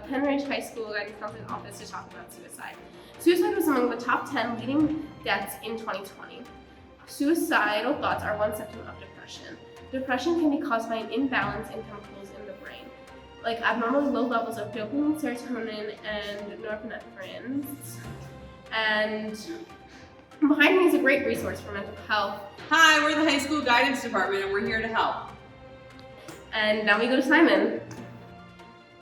Penn Ridge High School Guidance Counseling Office to talk about suicide. Suicide was among the top 10 leading deaths in 2020. Suicidal thoughts are one symptom of depression. Depression can be caused by an imbalance in chemicals in the brain, like abnormally low levels of dopamine, serotonin, and norepinephrine. And behind me is a great resource for mental health. Hi, we're the high school guidance department and we're here to help. And now we go to Simon.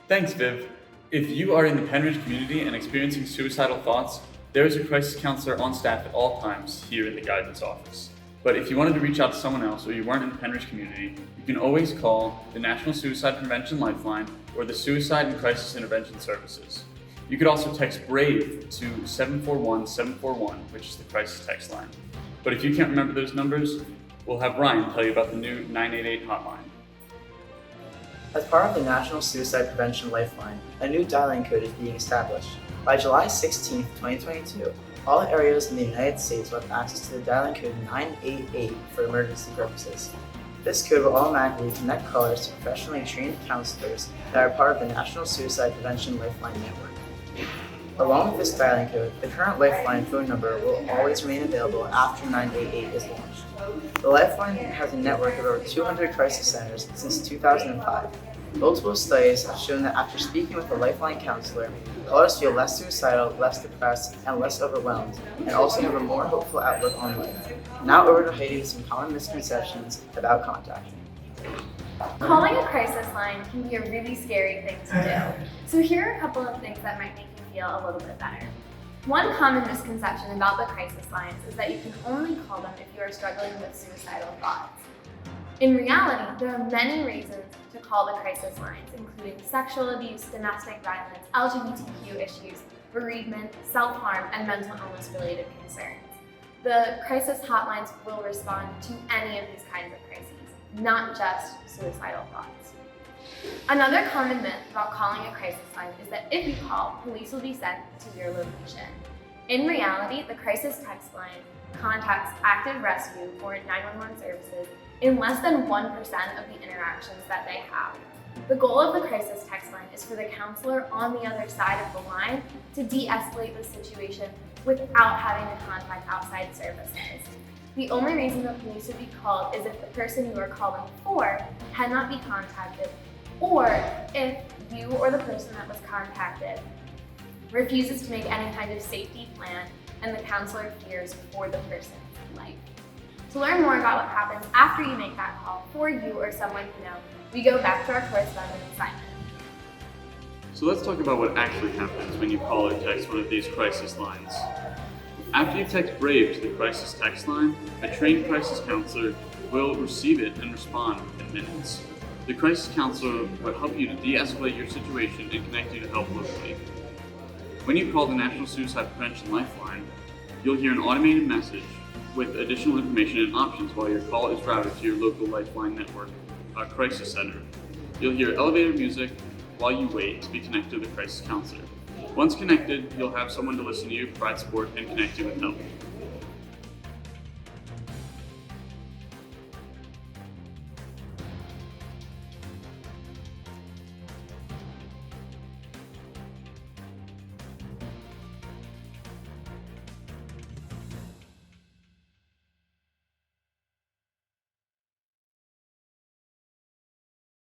Thanks, Viv. If you are in the Penn Ridge community and experiencing suicidal thoughts, there is a crisis counselor on staff at all times here in the guidance office. But if you wanted to reach out to someone else or you weren't in the Penn Ridge community, you can always call the National Suicide Prevention Lifeline or the Suicide and Crisis Intervention Services. You could also text BRAVE to 741-741, which is the crisis text line. But if you can't remember those numbers, we'll have Ryan tell you about the new 988 hotline. As part of the National Suicide Prevention Lifeline, a new dialing code is being established. By July 16, 2022, all areas in the United States will have access to the dialing code 988 for emergency purposes. This code will automatically connect callers to professionally trained counselors that are part of the National Suicide Prevention Lifeline network. Along with this dialing code, the current Lifeline phone number will always remain available after 988 is launched. The Lifeline has a network of over 200 crisis centers since 2005. Multiple studies have shown that after speaking with a Lifeline counselor, callers feel less suicidal, less depressed, and less overwhelmed, and also have a more hopeful outlook on life. Now over to Heidi with some common misconceptions about contacting. Calling a crisis line can be a really scary thing to do. So here are a couple of things that might make you feel a little bit better. One common misconception about the crisis lines is that you can only call them if you are struggling with suicidal thoughts. In reality, there are many reasons to call the crisis lines, including sexual abuse, domestic violence, LGBTQ issues, bereavement, self-harm, and mental illness-related concerns. The crisis hotlines will respond to any of these kinds of crises, not just suicidal thoughts. Another common myth about calling a crisis line is that if you call, police will be sent to your location. In reality, the crisis text line contacts active rescue or 911 services in less than 1% of the interactions that they have. The goal of the crisis text line is for the counselor on the other side of the line to de-escalate the situation without having to contact outside services. The only reason the police would be called is if the person you are calling for cannot be contacted, or if you or the person that was contacted refuses to make any kind of safety plan and the counselor fears for the person's life. To learn more about what happens after you make that call for you or someone you know, we go back to our correspondent, Simon. So let's talk about what actually happens when you call or text one of these crisis lines. After you text BRAVE to the crisis text line, a trained crisis counselor will receive it and respond within minutes. The crisis counselor will help you to de-escalate your situation and connect you to help locally. When you call the National Suicide Prevention Lifeline, you'll hear an automated message with additional information and options while your call is routed to your local Lifeline network crisis center. You'll hear elevator music while you wait to be connected to the crisis counselor. Once connected, you'll have someone to listen to you, provide support, and connect you with help.